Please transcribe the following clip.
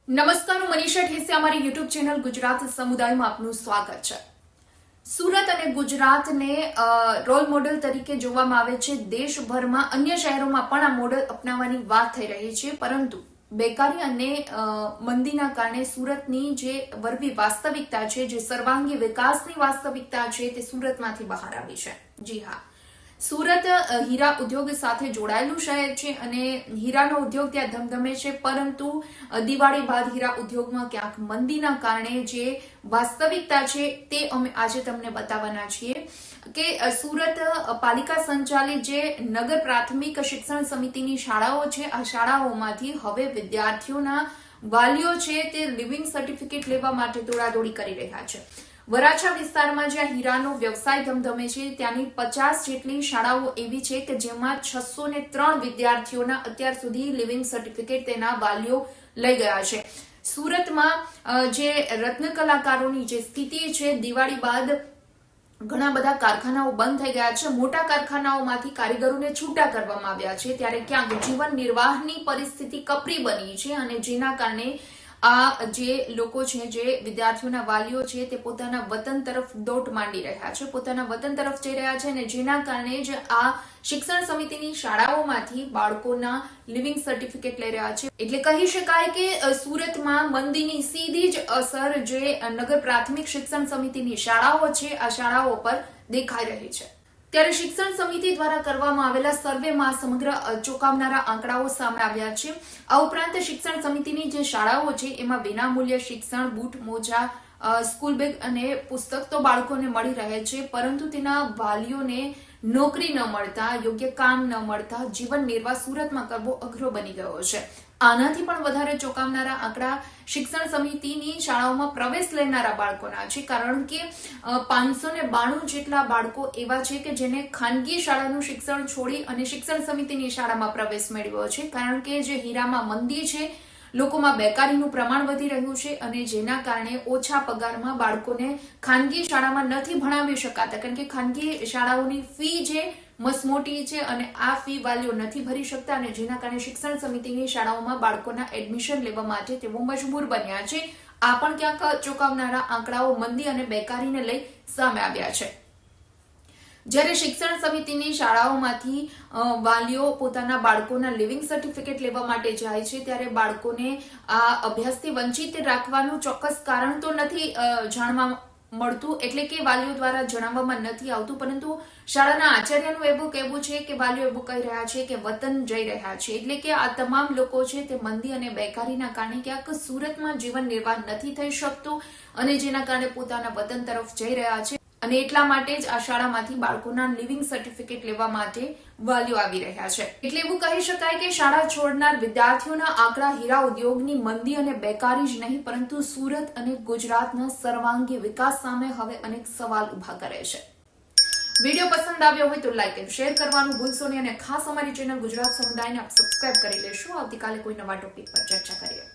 નમસ્કાર, હું મનીષા ઠેસિયા, અમારી યુટ્યુબ ચેનલ ગુજરાત સમુદાયમાં આપનું સ્વાગત છે। સુરત અને ગુજરાતને રોલ મોડેલ તરીકે જોવામાં આવે છે। દેશભરમાં અન્ય શહેરોમાં પણ આ મોડેલ અપનાવવાની વાત થઈ રહી છે, પરંતુ બેકારી અને મંદીના કારણે સુરતની જે વરવી વાસ્તવિકતા છે, જે સર્વાંગી વિકાસની વાસ્તવિકતા છે, તે સુરતમાંથી બહાર આવી છે। જી હા, સુરત હીરા ઉદ્યોગ સાથે જોડાયેલું શહેર છે અને હીરાનો ઉદ્યોગ ત્યાં ધમધમે છે, પરંતુ દિવાળી બાદ હીરા ઉદ્યોગમાં ક્યાંક મંદીના કારણે જે વાસ્તવિકતા છે તે અમે આજે તમને બતાવવાના છીએ કે સુરત પાલિકા સંચાલિત જે નગર પ્રાથમિક શિક્ષણ સમિતિની શાળાઓ છે, આ શાળાઓમાંથી હવે વિદ્યાર્થીઓના વાલીઓ છે તે લિવિંગ સર્ટિફિકેટ લેવા માટે દોડાદોડી કરી રહ્યા છે। વરાછા વિસ્તારમાં જ્યાં હીરાનો વ્યવસાય ધમધમે છે, ત્યાંની 50 જેટલી શાળાઓ એવી છે કે જેમાં 603 વિદ્યાર્થીઓના અત્યાર સુધી લિવિંગ સર્ટિફિકેટ તેના વાલીઓ લઈ ગયા છે। સુરતમાં જે રત્ન કલાકારોની જે સ્થિતિ છે, દિવાળી બાદ ઘણા બધા કારખાનાઓ બંધ થઈ ગયા છે, મોટા કારખાનાઓમાંથી કારીગરોને છૂટા કરવામાં આવ્યા છે, ત્યારે ક્યાંક જીવન નિર્વાહની પરિસ્થિતિ કપરી બની છે અને જેના કારણે આ જે લોકો છે, જે વિદ્યાર્થીઓના વાલીઓ છે, તે પોતાના વતન તરફ દોટ માંડી રહ્યા છે, પોતાના વતન તરફ જઈ રહ્યા છે અને જેના કારણે જ આ શિક્ષણ સમિતિની શાળાઓમાંથી બાળકોના લિવિંગ સર્ટિફિકેટ લઈ રહ્યા છે। એટલે કહી શકાય કે સુરતમાં મંદીની સીધી જ અસર જે નગર પ્રાથમિક શિક્ષણ સમિતિની શાળાઓ છે, આ શાળાઓ પર દેખાઈ રહી છે। ત્યારે શિક્ષણ સમિતિ દ્વારા કરવામાં આવેલા સર્વેમાં સમગ્ર ચોંકાવનારા આંકડાઓ સામે આવ્યા છે। આ ઉપરાંત શિક્ષણ સમિતિની જે શાળાઓ છે એમાં વિનામૂલ્ય શિક્ષણ, બૂટ, મોજા, સ્કૂલ બેગ અને પુસ્તક તો બાળકોને મળી રહે છે, પરંતુ તેના વાલીઓને નોકરી ન મળતા, યોગ્ય કામ ન મળતા જીવન નિર્વાહ સુરતમાં કરવો અઘરો બની ગયો છે। આનાથી પણ વધારે ચોંકાવનારા આંકડા શિક્ષણ સમિતિની શાળાઓમાં પ્રવેશ લેનારા બાળકોના છે, કારણ કે 592 જેટલા બાળકો એવા છે કે જેને ખાનગી શાળાનું શિક્ષણ છોડી અને શિક્ષણ સમિતિની શાળામાં પ્રવેશ મેળવ્યો છે, કારણ કે જે હીરામાં મંદી છે, લોકોમાં બેકારીનું પ્રમાણ વધી રહ્યું છે અને જેના કારણે ઓછા પગારમાં બાળકોને ખાનગી શાળામાં નથી ભણાવી શકાતા, કારણ કે ખાનગી શાળાઓની ફી જે મસમોટી છે અને આ ફી વાલીઓ નથી ભરી શકતા અને જેના કારણે શિક્ષણ સમિતિની શાળાઓમાં બાળકોના એડમિશન લેવા માટે તેઓ મજબૂર બન્યા છે। આ પણ ક્યાંક ચોંકાવનારા આંકડાઓ મંદી અને બેકારીને લઈ સામે આવ્યા છે। જ્યારે શિક્ષણ સમિતિની શાળાઓમાંથી વાલીઓ પોતાના બાળકોના લિવિંગ સર્ટિફિકેટ લેવા માટે જાય છે, ત્યારે બાળકોને આ અભ્યાસથી વંચિત રાખવાનું ચોક્કસ કારણ તો નથી જાણવા મળતું, એટલે કે વાલીઓ દ્વારા જણાવવામાં નથી આવતું, પરંતુ શાળાના આચાર્યનું એવું કહેવું છે કે વાલીઓ એવું કહી રહ્યા છે કે વતન જઈ રહ્યા છે। એટલે કે આ તમામ લોકો છે તે મંદી અને બેકારીના કારણે ક્યાંક સુરતમાં જીવન નિર્વાહ નથી થઈ શકતું અને જેના કારણે પોતાના વતન તરફ જઈ રહ્યા છે અને એટલા માટે જ આ શાળામાંથી બાળકોના લિવિંગ સર્ટિફિકેટ લેવા માટે વાલીઓ આવી રહ્યા છે। એટલે એવું કહી શકાય કે શાળા છોડનાર વિદ્યાર્થીઓના આંકડા હીરા ઉદ્યોગની મંદી અને બેકારી જ નહીં, પરંતુ સુરત અને ગુજરાતના સર્વાંગી વિકાસ સામે હવે અનેક સવાલ ઉભા કરે છે। વિડીયો પસંદ આવ્યો હોય તો લાઈક અને શેર કરવાનું ભૂલશો નહીં અને ખાસ અમારી ચેનલ ગુજરાત સમુદાયને આપ સબસ્ક્રાઇબ કરી લેશો। આવતીકાલે કોઈ નવા ટોપિક પર ચર્ચા કરીએ।